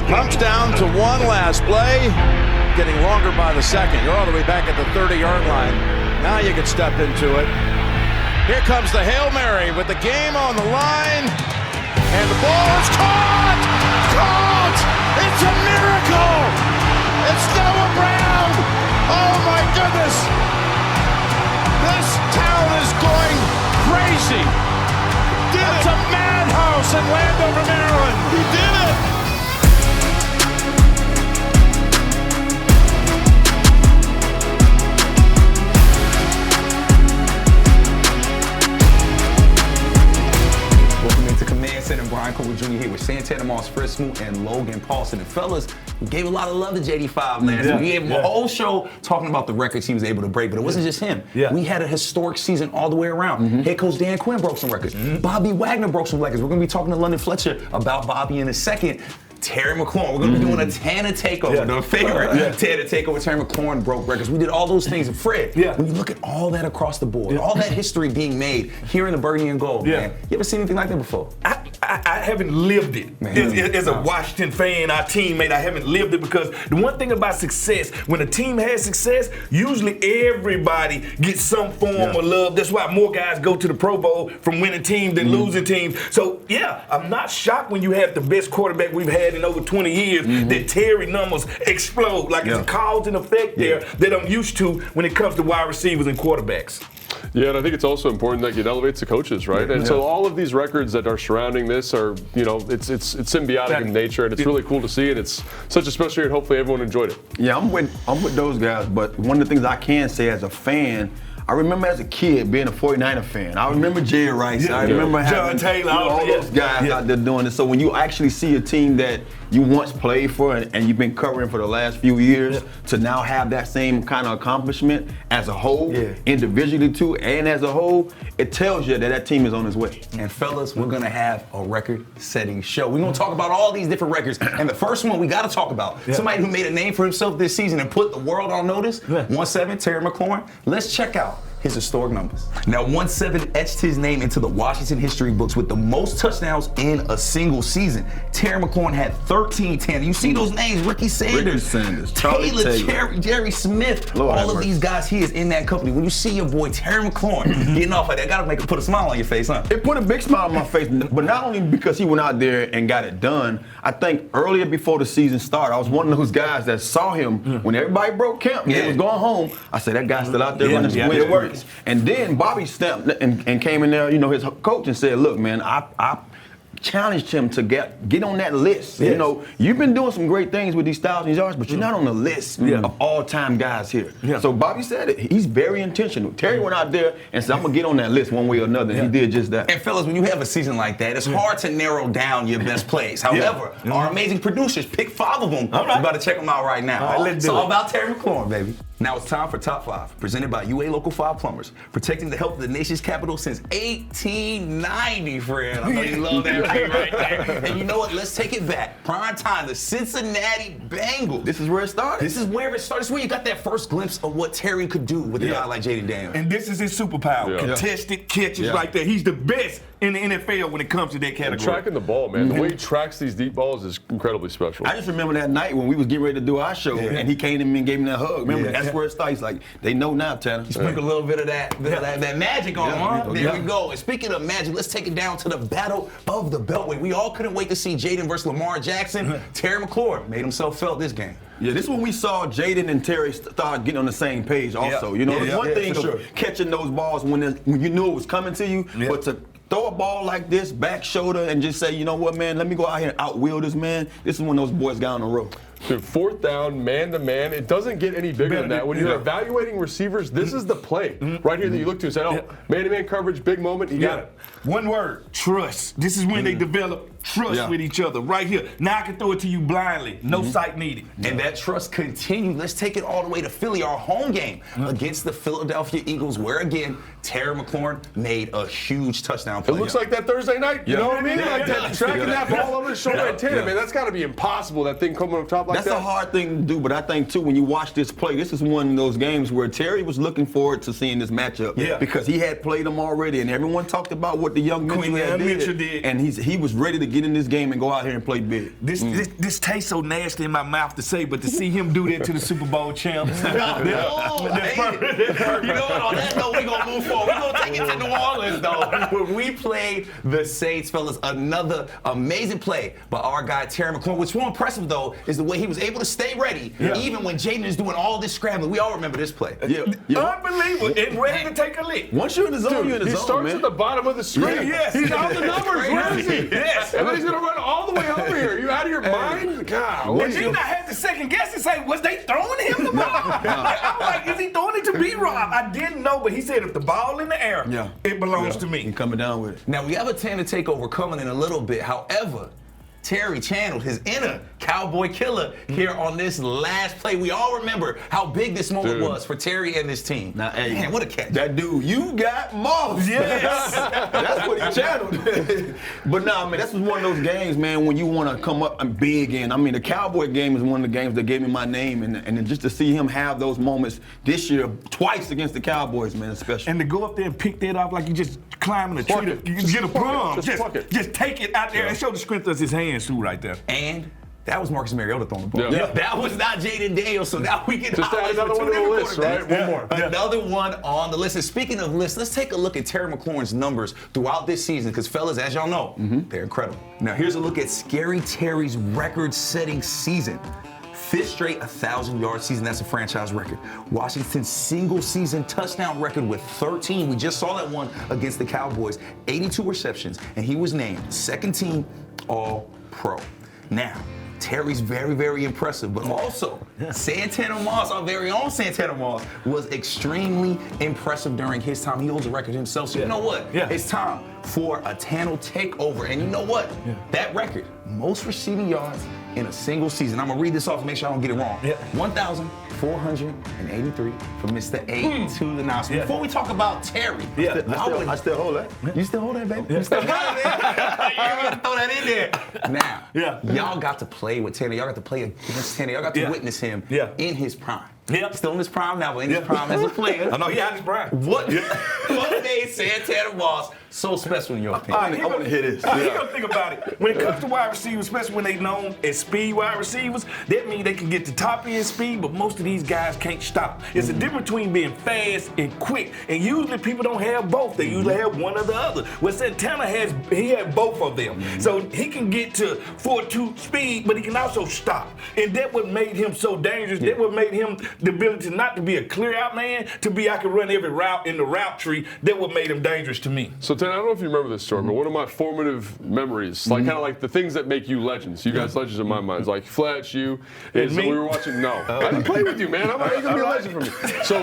Comes down to one last play, getting longer by the second. You're all the way back at the 30-yard line. Now you can step into it. Here comes the Hail Mary with the game on the line. And the ball is caught! Caught! It's a miracle! It's Noah Brown! Oh my goodness! This town is going crazy! It's a madhouse in Landover, Maryland! He did it! And Brian Cooper Jr. here with Santana Moss, Fritz Smoot, and Logan Paulson. And fellas, we gave a lot of love to JD5 last week. We gave him a whole show talking about the records he was able to break, but it wasn't just him. We had a historic season all the way around. Head coach Dan Quinn broke some records. Bobby Wagner broke some records. We're going to be talking to London Fletcher about Bobby in a second. Terry McLaurin. We're going to be doing a Tana takeover, the favorite. Tana takeover. Terry McLaurin broke records. We did all those things. And Fred, when you look at all that across the board, all that history being made here in the Burgundy and Gold, man, you ever seen anything like that before? I haven't lived it. As a Washington fan, our teammate, I haven't lived it because the one thing about success, when a team has success, usually everybody gets some form of love. That's why more guys go to the Pro Bowl from winning teams than losing teams. So, I'm not shocked when you have the best quarterback we've had in over 20 years that Terry numbers explode. Like it's a cause and effect there that I'm used to when it comes to wide receivers and quarterbacks. Yeah, and I think it's also important that it elevates the coaches, right? And so all of these records that are surrounding this are, it's symbiotic in nature, and it's really cool to see, and it's such a special year, and hopefully everyone enjoyed it. Yeah, I'm with those guys, but one of the things I can say as a fan, I remember as a kid being a 49er fan. I remember Jerry Rice. I remember having John Taylor, all those guys out there doing it. So when you actually see a team that you once played for and you've been covering for the last few years to now have that same kind of accomplishment as a whole, individually too, and as a whole, it tells you that that team is on its way. And fellas, we're going to have a record-setting show. We're going to talk about all these different records. And the first one we got to talk about, somebody who made a name for himself this season and put the world on notice, 1-7, Terry McLaurin. Let's check out his historic numbers. Now, 1-7 etched his name into the Washington history books with the most touchdowns in a single season. Terry McLaurin had 13 10. You see those names, Ricky Sanders, Taylor, Jerry Smith, all of these guys, he is in that company. When you see your boy Terry McLaurin getting off like that, gotta make it put a smile on your face, huh? It put a big smile on my face, but not only because he went out there and got it done. I think earlier before the season started, I was one of those guys that saw him when everybody broke camp and they was going home. I said, that guy's still out there running the way it works. And then Bobby stepped and came in there, his coach, and said, look, man, I challenged him to get on that list. You've been doing some great things with these 1,000 yards, but you're not on the list of all-time guys here. So Bobby said it. He's very intentional. Terry went out there and said, I'm going to get on that list one way or another, and he did just that. And fellas, when you have a season like that, it's hard to narrow down your best plays. However, our amazing producers picked 5 of them. We're about to check them out right now. It's all about Terry McLaurin, baby. Now it's time for Top 5, presented by UA Local 5 Plumbers, protecting the health of the nation's capital since 1890, Fred. I know you love that right there. And you know what? Let's take it back. Prime time, the Cincinnati Bengals. This is where it started. This is where it started. This is where you got that first glimpse of what Terry could do with a guy like Jayden Daniels. And this is his superpower. Contested catches right there. He's the best in the NFL when it comes to that category. And tracking the ball, man. The way he tracks these deep balls is incredibly special. I just remember that night when we was getting ready to do our show, and he came to me and gave me that hug. Remember, that's where it started. He's like, they know now, Tanner. Sprinkle a little bit of that magic on him, huh? There we go. And speaking of magic, let's take it down to the battle of the Beltway. We all couldn't wait to see Jayden versus Lamar Jackson. Terry McLaurin made himself felt this game. Yeah, this is when we saw Jayden and Terry start getting on the same page also. It's one thing catching those balls when you knew it was coming to you, but to throw a ball like this, back shoulder, and just say, you know what, man, let me go out here and outwill this man. This is when those boys got on the road. Dude, 4th down, man-to-man, it doesn't get any bigger than that. When you're evaluating receivers, this is the play right here that you look to and say, man-to-man coverage, big moment, you got it. One word, trust. This is when they develop trust with each other, right here. Now I can throw it to you blindly, no sight needed. And that trust continued. Let's take it all the way to Philly, our home game against the Philadelphia Eagles, where again, Terry McLaurin made a huge touchdown play. It looks like that Thursday night. You know what I mean? Like that, tracking that ball over his shoulder at 10. Man, that's got to be impossible, that thing coming up top like that. That's a hard thing to do, but I think, too, when you watch this play, this is one of those games where Terry was looking forward to seeing this matchup because he had played them already, and everyone talked about what the young Quinn did. And he was ready to get in this game and go out here and play big. This tastes so nasty in my mouth to say, but to see him do that to the Super Bowl champs. You know what? On that note, we're going to move forward. We're going to take it to New Orleans, though, where we played the Saints, fellas. Another amazing play by our guy, Terry McLaurin. What's more impressive, though, is the way he was able to stay ready, even when Jayden is doing all this scrambling. We all remember this play. Unbelievable. And ready to take a lick. Once you're in the zone, you're in the zone, He starts at the bottom of the screen. Yes. He's out the numbers. Where is he? Yes. And then he's going to run all the way over here. Are you out of your mind? God. And then I had to second guess and say, was they throwing him the ball? I was like, is he throwing it to B-Rob? I didn't know, but he said if the ball in the air, it belongs to me. He coming down with it. Now, we have a Tana takeover coming in a little bit. However, Terry channeled his inner cowboy killer here on this last play. We all remember how big this moment was for Terry and this team. Now, hey, man, what a catch. That dude, you got Moss. Yes. That's what he channeled. But nah, man, this was one of those games, man, when you want to come up and big in. I mean, the Cowboy game is one of the games that gave me my name, and then just to see him have those moments this year, twice against the Cowboys, man, especially. And to go up there and pick that off like you just climbing a tree, you get a plum. Just take it out there and show the strength of his hands too, right there. And that was Marcus Mariota throwing the ball. Yeah. That was not Jayden Daniels, so now we get just add another one on the list, right? One more. Another one on the list. And speaking of lists, let's take a look at Terry McLaurin's numbers throughout this season, because fellas, as y'all know, they're incredible. Now here's a look at Scary Terry's record-setting season. 5th straight 1,000-yard season. That's a franchise record. Washington's single-season touchdown record with 13. We just saw that one against the Cowboys. 82 receptions, and he was named second-team All-Pro. Now, Terry's very, very impressive, but also Santana Moss, our very own Santana Moss, was extremely impressive during his time. He holds a record himself, so you know what? It's time for a Tano takeover. And you know what? That record, most receiving yards in a single season. I'm going to read this off to make sure I don't get it wrong. 1,483 for Mr. 8 to the 9. So before we talk about Terry, I still hold that. You still hold that, baby? You still got it, man. You're going to throw that in there. Now, y'all got to play with Tanner. Y'all got to play against Tanner. Y'all got to witness him in his prime. Still in his prime now, but in his prime as a player. I know he had his prime. What made Santana Moss so special in your opinion? I want to hear this. You got to think about it. When it comes to wide receivers, especially when they known as speed wide receivers, that means they can get the top end speed, but most of these guys can't stop. It's a difference between being fast and quick, and usually people don't have both. They usually have one or the other. Well, Santana he had both of them. So he can get to 4.2 speed, but he can also stop. And that what made him so dangerous. That what made him the ability not to be a clear out man, to be I can run every route in the route tree. That what made him dangerous to me. So Tan, I don't know if you remember this story, but one of my formative memories, like kind of like the things that make you legends. You guys legends in my mind. It's like Fletch, you. Is we were watching. No, I didn't play with you, man. I'm not gonna be a legend for me. So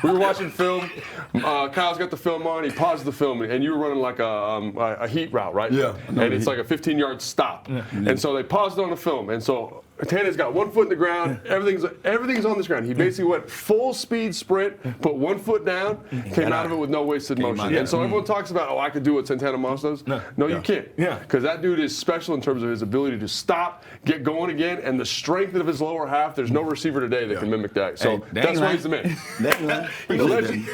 we were watching film. Kyle's got the film on. He paused the film, and you were running like a heat route, right? Yeah. And it's like a 15-yard stop. And so they paused it on the film, and so Tana's got one foot in the ground. Everything's on this ground. He basically went full speed sprint, put one foot down, came out of it with no wasted motion. And so everyone talks about, I could do what Santana Moss does. No, you can't. Because that dude is special in terms of his ability to stop, get going again, and the strength of his lower half. There's no receiver today that can mimic that. So that's why he's the man. Legend.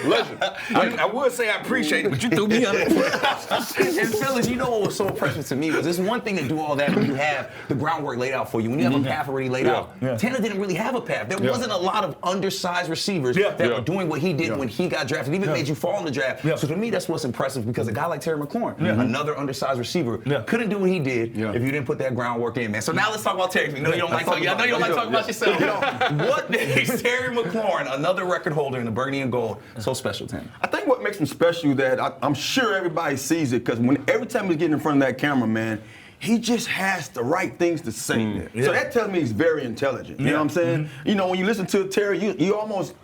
I would say I appreciate it, but you threw me under. And fellas, you know what was so impressive to me was there's one thing to do all that when you have the groundwork laid out for you. When you have a path already laid out. Tanner didn't really have a path. There wasn't a lot of undersized receivers that were doing what he did when he got drafted. It even made you fall in the draft. So to me, that's what's impressive, because a guy like Terry McLaurin, another undersized receiver, couldn't do what he did if you didn't put that groundwork in, man. So now let's talk about Terry. I know you don't like talking about yourself. What makes Terry McLaurin, another record holder in the burgundy and gold, so special, Tanner? I think what makes him special that I'm sure everybody sees it, because every time he's getting in front of that camera, man, he just has the right things to say. So that tells me he's very intelligent. You know what I'm saying? You know, when you listen to Terry, you almost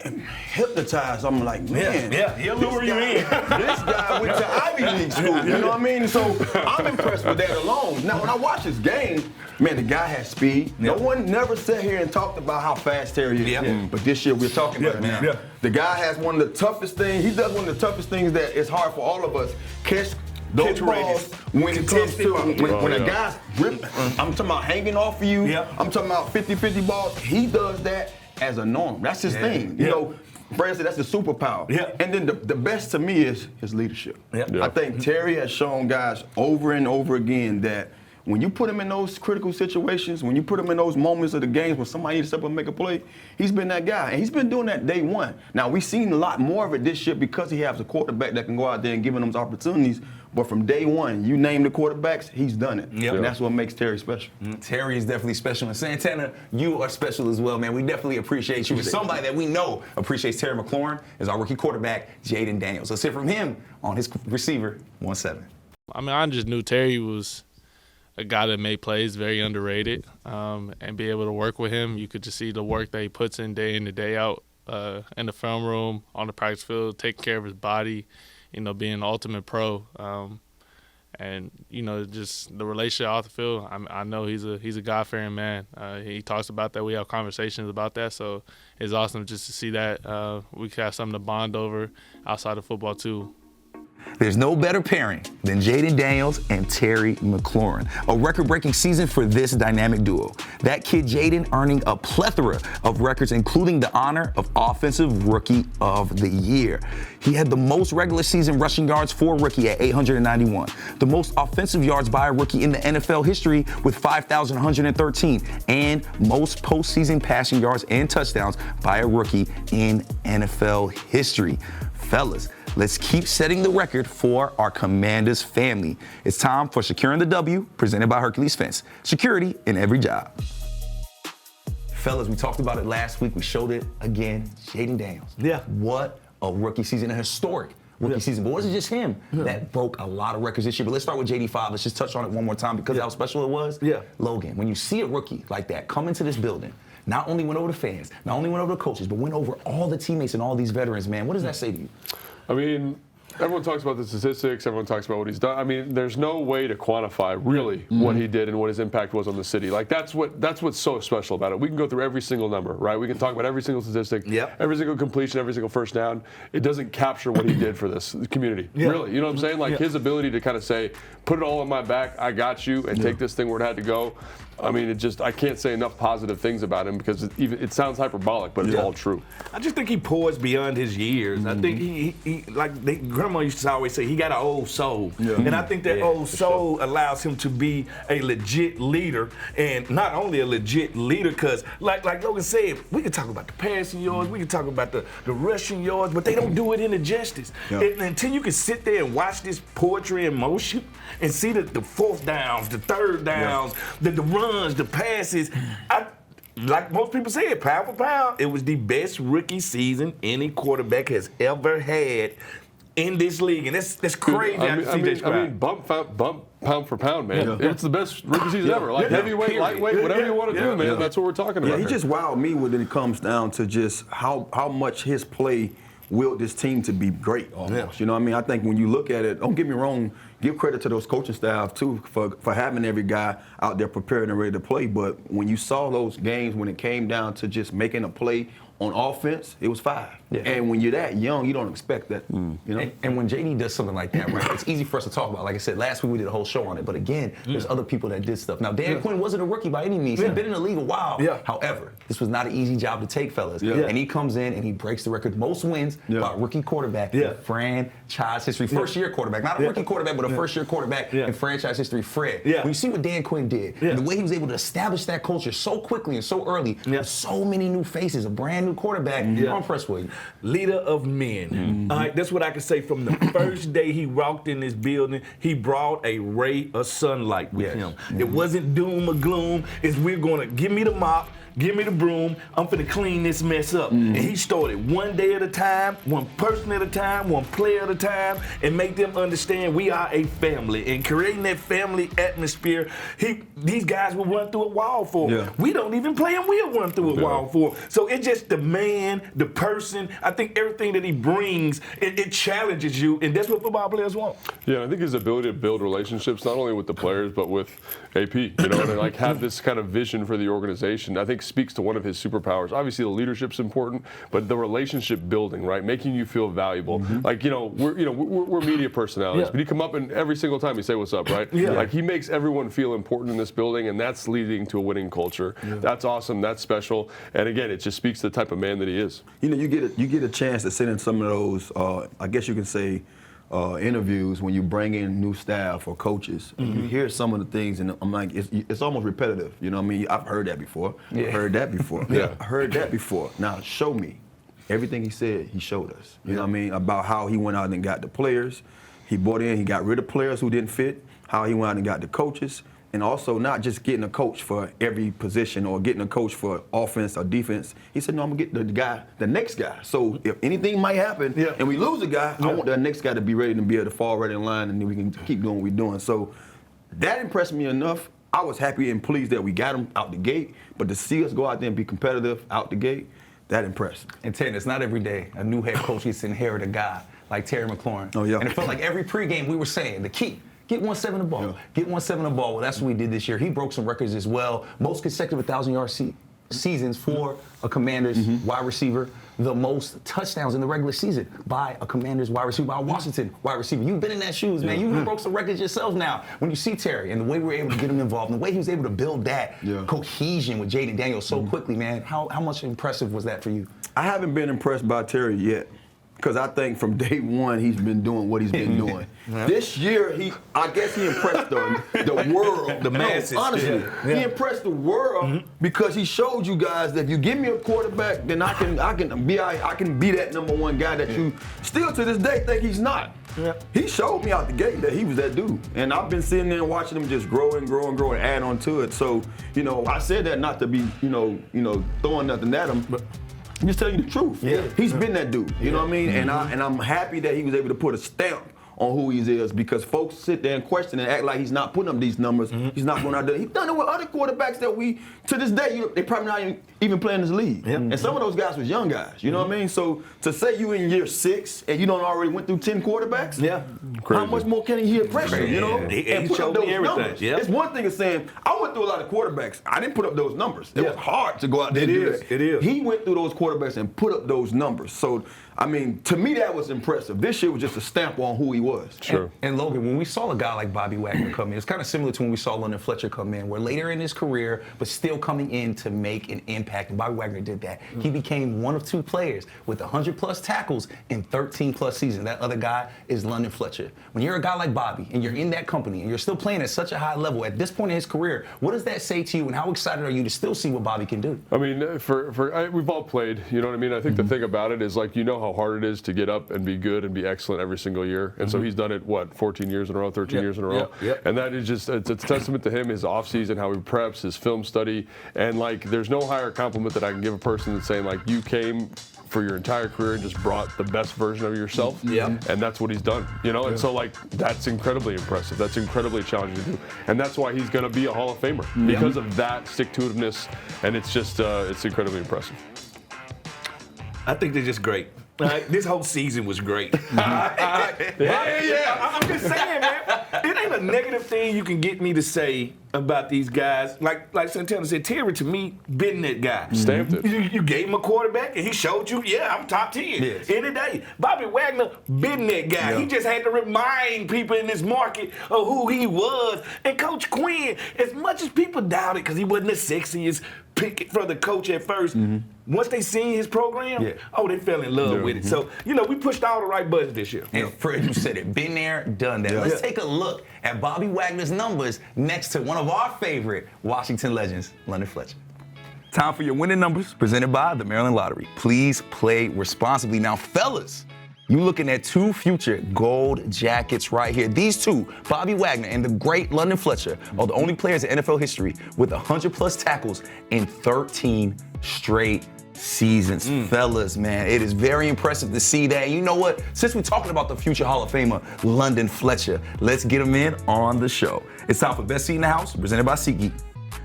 hypnotized. I'm like, man. Yeah, he'll lure you in. This guy went to Ivy League school. You know what I mean? So I'm impressed with that alone. Now, when I watch this game, man, the guy has speed. No one never sat here and talked about how fast Terry is. But this year we're talking about it now. The guy has one of the toughest things. He does one of the toughest things that is hard for all of us. Catch those balls when it comes to when a guy's ripping. I'm talking about hanging off of you. I'm talking about 50-50 balls. He does that as a norm. That's his thing. You know, Brad said that's the superpower. And then the best to me is his leadership. I think Terry has shown guys over and over again that when you put him in those critical situations, when you put him in those moments of the games when somebody needs to step up and make a play, he's been that guy. And he's been doing that day one. Now, we've seen a lot more of it this year because he has a quarterback that can go out there and give him those opportunities. But from day one, you name the quarterbacks, he's done it. And that's what makes Terry special. Terry is definitely special. And Santana, you are special as well, man. We definitely appreciate you. And somebody that we know appreciates Terry McLaurin is our rookie quarterback, Jayden Daniels. Let's hear from him on his receiver, 1-7. I mean, I just knew Terry was a guy that made plays, very underrated, and be able to work with him. You could just see the work that he puts in and day out in the film room, on the practice field, taking care of his body, you know, being an ultimate pro. And, you know, just the relationship off the field, I know he's a God-fearing man. He talks about that. We have conversations about that. So it's awesome just to see that we have something to bond over outside of football too. There's no better pairing than Jayden Daniels and Terry McLaurin. A record-breaking season for this dynamic duo. That kid Jayden earning a plethora of records, including the honor of Offensive Rookie of the Year. He had the most regular season rushing yards for a rookie at 891. The most offensive yards by a rookie in the NFL history with 5,113. And most postseason passing yards and touchdowns by a rookie in NFL history. Fellas, let's keep setting the record for our Commanders family. It's time for Securing the W, presented by Hercules Fence. Security in every job. Fellas, we talked about it last week. We showed it again. Jayden Daniels. What a rookie season, a historic rookie season. But it wasn't just him that broke a lot of records this year. But let's start with JD5. Let's just touch on it one more time because of how special it was. Logan, when you see a rookie like that come into this building, not only went over the fans, not only went over the coaches, but went over all the teammates and all these veterans, man. What does that say to you? I mean, everyone talks about the statistics. Everyone talks about what he's done. I mean, there's no way to quantify really what he did and what his impact was on the city. Like that's what's so special about it. We can go through every single number, right? We can talk about every single statistic, every single completion, every single first down. It doesn't capture what he did for this community, really. You know what I'm saying? Like his ability to kind of say, put it all on my back, I got you, and take this thing where it had to go. I mean, I can't say enough positive things about him because it sounds hyperbolic, but it's all true. I just think he pours beyond his years. I think he like grandma used to always say, he got an old soul. And I think that old soul allows him to be a legit leader, and not only a legit leader, because like Logan said, we can talk about the passing yards, we can talk about the rushing yards, but they don't do it in the justice. And until you can sit there and watch this poetry in motion and see the fourth downs, the third downs, the runs, the passes, like most people say, pound for pound, it was the best rookie season any quarterback has ever had in this league, and that's crazy. I mean, pound for pound, man. It's the best rookie season ever. Like heavyweight, lightweight, whatever you want to do, man. That's what we're talking about. He just wowed me when it comes down to just how much his play willed this team to be great almost. You know what I mean? I think when you look at it, don't get me wrong, give credit to those coaching staff too for having every guy out there prepared and ready to play. But when you saw those games when it came down to just making a play on offense, it was 5. And when you're that young, you don't expect that. You know? And when JD does something like that, right, it's easy for us to talk about. Like I said, last week we did a whole show on it. But again, there's other people that did stuff. Now, Dan Quinn wasn't a rookie by any means. He'd been in the league a while. However, this was not an easy job to take, fellas. And he comes in and he breaks the record. Most wins by a rookie quarterback in franchise history. First-year quarterback. Not a rookie quarterback, but a first-year quarterback in franchise history. Fred. When you see what Dan Quinn did, and the way he was able to establish that culture so quickly and so early, with so many new faces, a brand-new quarterback, I'm impressed with you. Leader of men. All right, that's what I can say. From the first day he walked in this building, he brought a ray of sunlight with him. It wasn't doom or gloom. It's we're going to give me the mop, give me the broom. I'm finna clean this mess up. And he started one day at a time, one person at a time, one player at a time, and make them understand we are a family. And creating that family atmosphere, these guys will run through a wall for him. We don't even play him, we'll run through a wall for him. So it's just the man, the person. I think everything that he brings, it challenges you, and that's what football players want. Yeah, I think his ability to build relationships, not only with the players, but with AP, you know, and like have this kind of vision for the organization, I think speaks to one of his superpowers. Obviously, the leadership's important, but the relationship building, right, making you feel valuable. Like, we're media personalities, but you come up and every single time you say what's up, right? Like he makes everyone feel important in this building, and that's leading to a winning culture. That's awesome. That's special. And again, it just speaks to the type of man that he is. You know, you get a chance to sit in some of those, I guess you can say, interviews when you bring in new staff or coaches. And you hear some of the things, and I'm like, it's almost repetitive. You know what I mean? I've heard that before. I heard that before. I heard that before. Now show me. Everything he said, he showed us. You know what I mean? About how he went out and got the players. He brought in, he got rid of players who didn't fit. How he went out and got the coaches. And also not just getting a coach for every position or getting a coach for offense or defense. He said, no, I'm going to get the next guy. So if anything might happen and we lose a guy, I want that next guy to be ready to be able to fall right in line, and then we can keep doing what we're doing. So that impressed me enough. I was happy and pleased that we got him out the gate, but to see us go out there and be competitive out the gate, that impressed me. And Ted, it's not every day a new head coach gets to inherit a guy like Terry McLaurin. Oh, yeah. And it felt like every pregame we were saying, the key, get 1-7 the ball. Get 1-7 the ball. Well, that's what we did this year. He broke some records as well. Most consecutive 1,000-yard seasons for a Commander's wide receiver. The most touchdowns in the regular season by a Commander's wide receiver, by a Washington wide receiver. You've been in that shoes, man. You broke some records yourself now. When you see Terry and the way we were able to get him involved, and the way he was able to build that cohesion with Jayden Daniels so quickly, man, how much impressive was that for you? I haven't been impressed by Terry yet. Because I think from day one he's been doing what he's been doing. This year, I guess he impressed the world, the masses. No, honestly, he impressed the world because he showed you guys that if you give me a quarterback, then I can be that number one guy that you still to this day think he's not. He showed me out the gate that he was that dude, and I've been sitting there and watching him just grow and grow and grow and add on to it. So, I said that not to be, throwing nothing at him, but I'm just telling you the truth. He's been that dude. You know what I mean? And I'm happy that he was able to put a stamp on who he is, because folks sit there and question and act like he's not putting up these numbers. He's not going out there. He's done it with other quarterbacks that to this day, they probably not even playing this league. And some of those guys was young guys. You know what I mean? So to say you in year 6 and you don't already went through 10 quarterbacks, how much more can he hear pressure? You know, and put up those numbers. It's one thing of saying I went through a lot of quarterbacks. I didn't put up those numbers. It was hard to go out there and do that. It is. He went through those quarterbacks and put up those numbers. So, I mean, to me, that was impressive. This year was just a stamp on who he was. Sure. And Logan, when we saw a guy like Bobby Wagner come in, it's kind of similar to when we saw London Fletcher come in, where later in his career, but still coming in to make an impact. And Bobby Wagner did that. He became one of 2 players with 100+ tackles in 13+ seasons. That other guy is London Fletcher. When you're a guy like Bobby and you're in that company and you're still playing at such a high level at this point in his career, what does that say to you, and how excited are you to still see what Bobby can do? I mean, we've all played, you know what I mean? I think the thing about it is, like, how hard it is to get up and be good and be excellent every single year. And so he's done it, 14 years in a row, 13 years in a row? And that is just, it's a testament to him, his offseason, how he preps, his film study. And, like, there's no higher compliment that I can give a person than saying, like, you came for your entire career and just brought the best version of yourself. And that's what he's done, And so, like, that's incredibly impressive. That's incredibly challenging to do. And that's why he's going to be a Hall of Famer, because of that stick-to-itiveness. And it's just, it's incredibly impressive. I think they're just great. This whole season was great. I'm just saying, man. It ain't a negative thing you can get me to say about these guys. Like Santana said, Terry, to me, been that guy. Stamped it. You gave him a quarterback, and he showed you, I'm top 10 any day. Bobby Wagner, been that guy. He just had to remind people in this market of who he was. And Coach Quinn, as much as people doubted because he wasn't the sexiest pick for the coach at first, once they seen his program, they fell in love with it. So, we pushed all the right buttons this year. And Fred, you said it. Been there, done that. Let's take a look at Bobby Wagner's numbers next to one of our favorite Washington legends, London Fletcher. Time for your winning numbers, presented by the Maryland Lottery. Please play responsibly. Now, fellas, You're looking at two future gold jackets right here. These two, Bobby Wagner and the great London Fletcher, are the only players in NFL history with 100-plus tackles in 13 straight seasons. Fellas, man, it is very impressive to see that. You know what? Since we're talking about the future Hall of Famer, London Fletcher, let's get him in on the show. It's time for Best Seat in the House, presented by SeatGeek.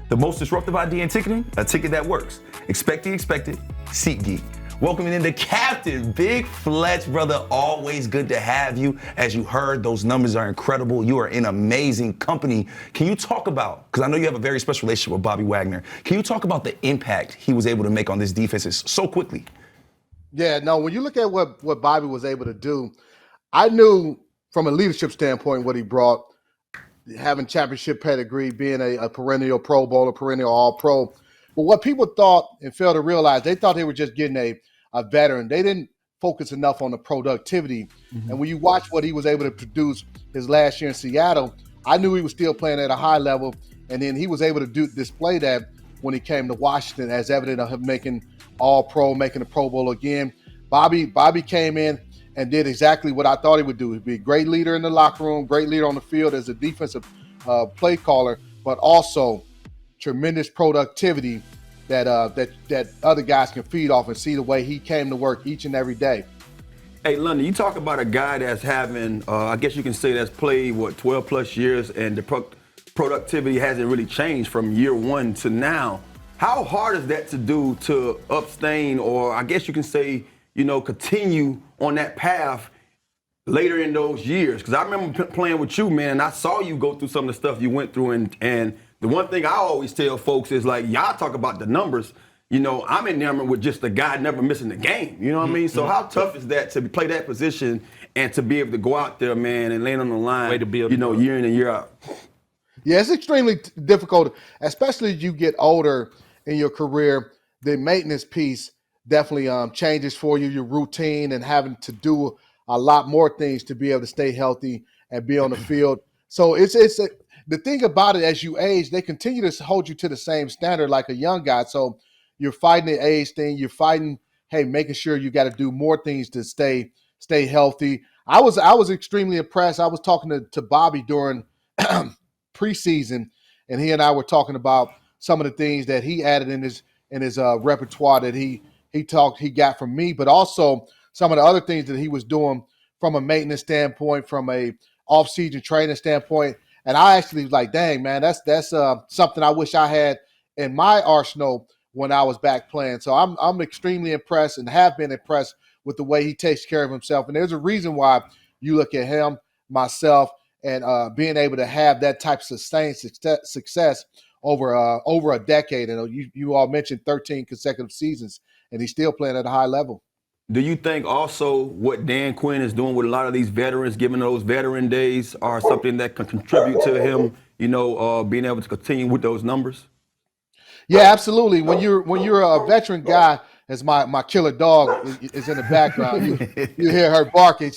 The most disruptive idea in ticketing, a ticket that works. Expect the expected, SeatGeek. Welcoming in the captain, Big Fletch, brother. Always good to have you. As you heard, those numbers are incredible. You are in amazing company. Can you talk about, because I know you have a very special relationship with Bobby Wagner, can you talk about the impact he was able to make on this defense so quickly? Yeah, no, when you look at what Bobby was able to do, I knew from a leadership standpoint what he brought, having championship pedigree, being a perennial Pro Bowler, perennial All-Pro. But what people thought and failed to realize, they thought they were just getting a veteran. They didn't focus enough on the productivity. And when you watch what he was able to produce his last year in Seattle, I knew he was still playing at a high level. And then he was able to display that when he came to Washington, as evident of him making All-Pro, making a Pro Bowl again. Bobby came in and did exactly what I thought he would do. He'd be a great leader in the locker room, great leader on the field as a defensive play caller, but also tremendous productivity that other guys can feed off, and see the way he came to work each and every day. Hey, London, you talk about a guy that's having, I guess you can say that's played, 12 plus years, and the productivity hasn't really changed from year one to now. How hard is that to do, to abstain, or I guess you can say, continue on that path later in those years? Because I remember playing with you, man, and I saw you go through some of the stuff you went through, and the one thing I always tell folks is, like, y'all talk about the numbers. I'm enamored with just the guy never missing the game. You know what I mean? So how tough is that to play that position and to be able to go out there, man, and land on the line, Way to build year in and year out? Yeah, it's extremely difficult, especially as you get older in your career. The maintenance piece definitely changes for you, your routine, and having to do a lot more things to be able to stay healthy and be on the field. So the thing about it, as you age, they continue to hold you to the same standard like a young guy. So you're fighting the age thing. You're fighting, making sure you got to do more things to stay healthy. I was extremely impressed. I was talking to Bobby during preseason, and he and I were talking about some of the things that he added in his repertoire that he got from me, but also some of the other things that he was doing from a maintenance standpoint, from a off-season training standpoint. And I actually was like, dang, man, that's something I wish I had in my arsenal when I was back playing. So I'm extremely impressed and have been impressed with the way he takes care of himself. And there's a reason why you look at him, myself, and being able to have that type of sustained success over a decade. And you all mentioned 13 consecutive seasons, and he's still playing at a high level. Do you think also what Dan Quinn is doing with a lot of these veterans, giving those veteran days, are something that can contribute to him, being able to continue with those numbers? Yeah, absolutely. When you're a veteran guy, as my killer dog is in the background, you hear her barking.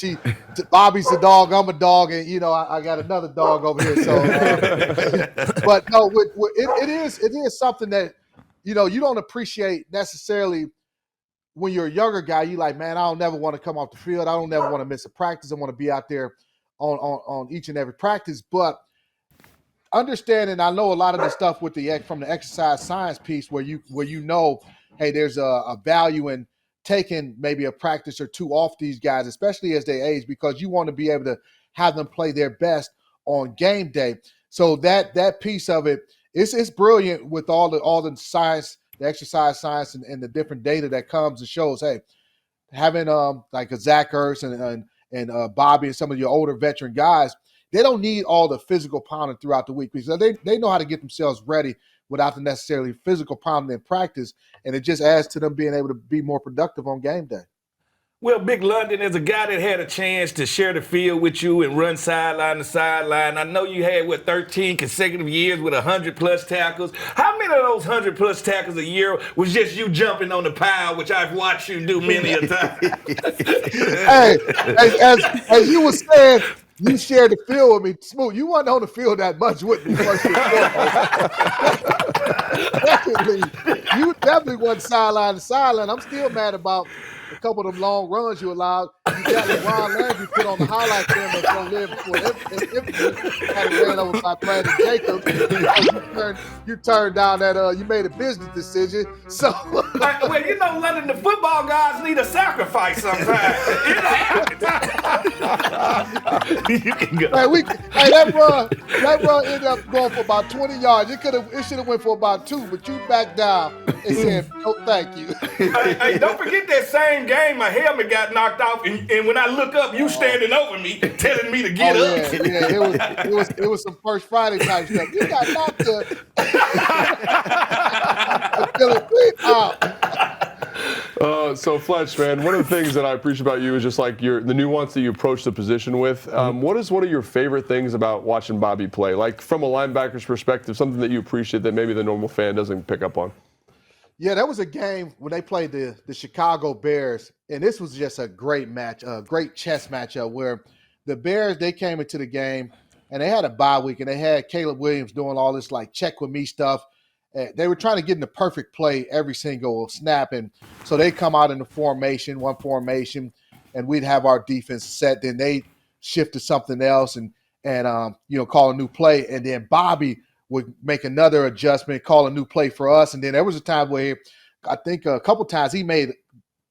Bobby's the dog, I'm a dog, and I got another dog over here. So, but no, it is something that you don't appreciate necessarily. When you're a younger guy, you like, man, I don't never want to come off the field. I don't never want to miss a practice. I want to be out there on each and every practice. But understanding, I know a lot of the stuff with from the exercise science piece where hey, there's a value in taking maybe a practice or two off these guys, especially as they age, because you want to be able to have them play their best on game day. So that piece of it, it's brilliant with all the science, the exercise science, and the different data that comes and shows, hey, having like a Zach Ertz and Bobby and some of your older veteran guys, they don't need all the physical pounding throughout the week because they know how to get themselves ready without the necessarily physical pounding in practice, and it just adds to them being able to be more productive on game day. Well, Big London, as a guy that had a chance to share the field with you and run sideline to sideline, I know you had, 13 consecutive years with 100-plus tackles. How many of those 100-plus tackles a year was just you jumping on the pile, which I've watched you do many a time? Hey, as you were saying, you shared the field with me. Smooth, you weren't on the field that much with me. You definitely went sideline to sideline. I'm still mad about a couple of them long runs you allowed. You that Ron Landry put on the highlight film of so live for if had ran over by Brandon Jacobs. You turned down that you made a business decision. So well, you know, London, the football guys need a sacrifice sometimes. You can go. That run ended up going for about 20 yards. It should have went for about 2, but you backed down and said, no, thank you. Hey, don't forget that same game, my helmet got knocked off, and when I look up, you standing over me, telling me to get up. Yeah, it was some First Friday type stuff. You got knocked So Fletch, man, one of the things that I appreciate about you is just like the nuance that you approach the position with. What is one of your favorite things about watching Bobby play? Like from a linebacker's perspective, something that you appreciate that maybe the normal fan doesn't pick up on. Yeah, that was a game when they played the Chicago Bears, and this was just a great match, a great chess matchup where the Bears, they came into the game and they had a bye week and they had Caleb Williams doing all this like check with me stuff. They were trying to get in the perfect play every single snap, and so they come out in the one formation, and we'd have our defense set. Then they shift to something else and call a new play, and then Bobby would make another adjustment, call a new play for us. And then there was a time where I think a couple times he made a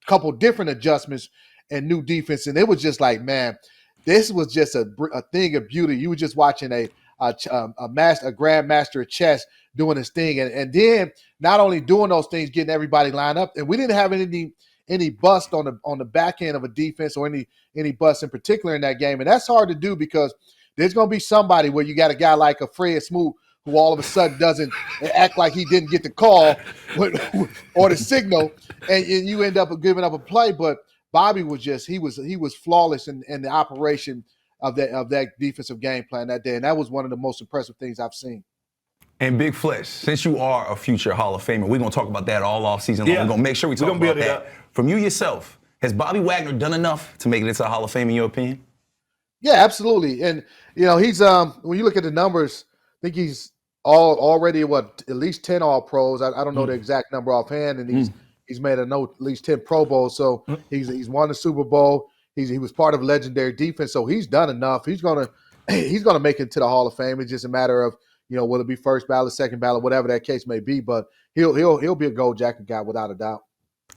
couple different adjustments and new defense. And it was just like, man, this was just a thing of beauty. You were just watching a grandmaster of chess doing his thing. And then not only doing those things, getting everybody lined up. And we didn't have any bust on the back end of a defense or any bust in particular in that game. And that's hard to do because there's going to be somebody where you got a guy like a Fred Smoot who all of a sudden doesn't act like he didn't get the call or the signal, and you end up giving up a play. But Bobby was he was flawless in the operation of that defensive game plan that day, and that was one of the most impressive things I've seen. And Big Fletch, since you are a future Hall of Famer, we're going to talk about that all off season long. Yeah. We're going to make sure we talk about that. From you yourself, has Bobby Wagner done enough to make it into the Hall of Fame in your opinion? Yeah, absolutely. And he's when you look at the numbers, I think he's already at least 10 All-Pros. I don't know the exact number offhand, and he's made at least 10 Pro Bowls. So he's won the Super Bowl. He was part of legendary defense, so he's done enough. He's gonna make it to the Hall of Fame. It's just a matter of will it be first ballot, second ballot, whatever that case may be. But he'll be a gold jacket guy without a doubt.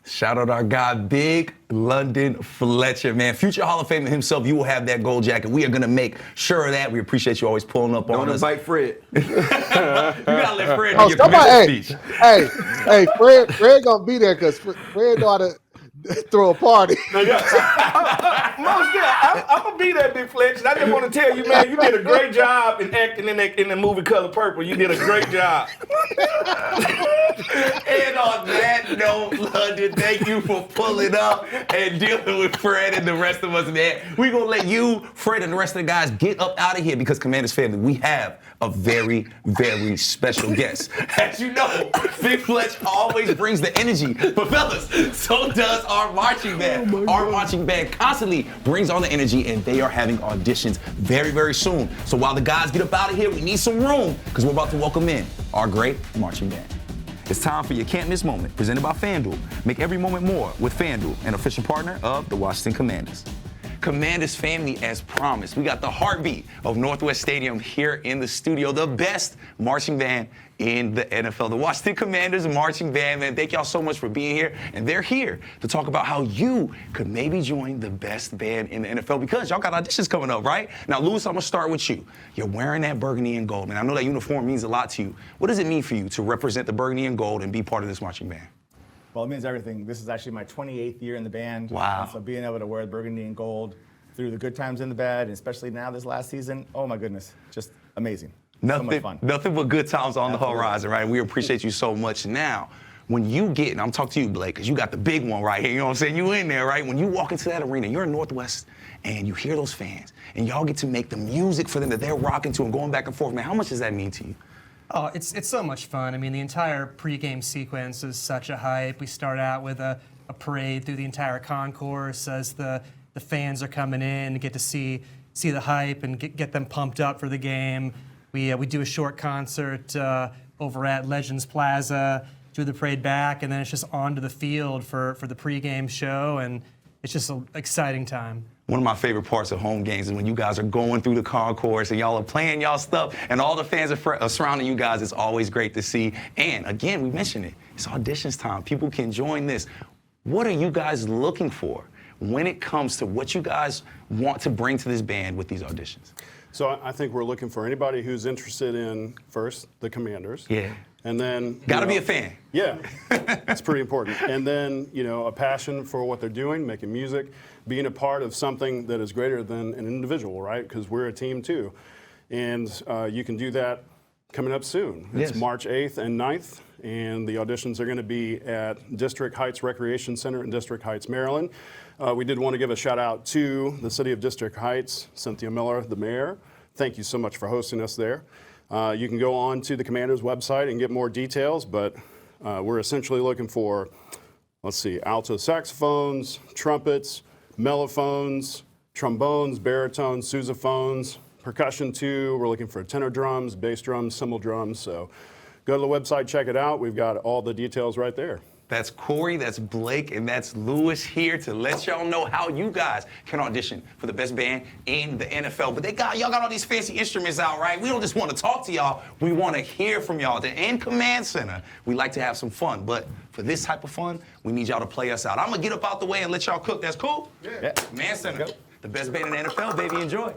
Shout out our guy, Big London Fletcher, man. Future Hall of Famer himself, you will have that gold jacket. We are going to make sure of that. We appreciate you always pulling up on us. Don't invite Fred. You got to let Fred do your commencement speech. Hey, Fred going to be there because Fred know how to throw a party. I'm going to be there, Big Fletcher. I just want to tell you, man, you did a great job in acting in the movie Color Purple. You did a great job. And on that note, London, thank you for pulling up and dealing with Fred and the rest of us, man. We're going to let you, Fred, and the rest of the guys get up out of here because Commanders family, we have a very, very special guest. As you know, Big Fletch always brings the energy. But fellas, so does our marching band. Our marching band constantly brings on the energy, and they are having auditions very, very soon. So while the guys get up out of here, we need some room because we're about to welcome in our great marching band. It's time for your Can't Miss Moment, presented by FanDuel. Make every moment more with FanDuel, an official partner of the Washington Commanders. Commanders family, as promised, we got the heartbeat of Northwest Stadium here in the studio, the best marching band in the NFL, the Washington Commanders marching band, man. Thank y'all so much for being here. And they're here to talk about how you could maybe join the best band in the NFL because y'all got auditions coming up, right? Now, Lewis, I'm going to start with you. You're wearing that burgundy and gold, man. I know that uniform means a lot to you. What does it mean for you to represent the burgundy and gold and be part of this marching band? Well, it means everything. This is actually my 28th year in the band. Wow. And so being able to wear the burgundy and gold through the good times and the bad, and especially now this last season, oh my goodness, just amazing. So much fun. Nothing but good times on the horizon, right? We appreciate you so much. Now, when you get, and I'm talking to you, Blake, because you got the big one right here, you know what I'm saying? You in there, right? When you walk into that arena, you're in Northwest, and you hear those fans, and y'all get to make the music for them that they're rocking to and going back and forth. Man, how much does that mean to you? Oh, it's so much fun. I mean, the entire pregame sequence is such a hype. We start out with a parade through the entire concourse as the fans are coming in and get to see the hype and get them pumped up for the game. We do a short concert over at Legends Plaza, do the parade back, and then it's just onto the field for the pregame show. And it's just an exciting time. One of my favorite parts of home games is when you guys are going through the concourse and y'all are playing y'all stuff and all the fans are surrounding you guys. It's always great to see. And again, we mentioned it. It's auditions time. People can join this. What are you guys looking for when it comes to what you guys want to bring to this band with these auditions? So I think we're looking for anybody who's interested in, first, the Commanders. Yeah. And then... Gotta be a fan. Yeah. It's pretty important. And then, a passion for what they're doing, making music, being a part of something that is greater than an individual, right? Because we're a team, too. And you can do that coming up soon. It's March 8th and 9th. And the auditions are going to be at District Heights Recreation Center in District Heights, Maryland. We did want to give a shout out to the city of District Heights, Cynthia Miller, the mayor. Thank you so much for hosting us there. You can go on to the Commanders website and get more details, but we're essentially looking for, alto saxophones, trumpets, mellophones, trombones, baritones, sousaphones, percussion too. We're looking for tenor drums, bass drums, cymbal drums. So go to the website, check it out. We've got all the details right there. That's Corey, that's Blake, and that's Lewis here to let y'all know how you guys can audition for the best band in the NFL. But y'all got all these fancy instruments out, right? We don't just want to talk to y'all. We want to hear from y'all. In Command Center, we like to have some fun. But for this type of fun, we need y'all to play us out. I'm going to get up out the way and let y'all cook. That's cool? Yeah. Command Center, the best band in the NFL, baby. Enjoy.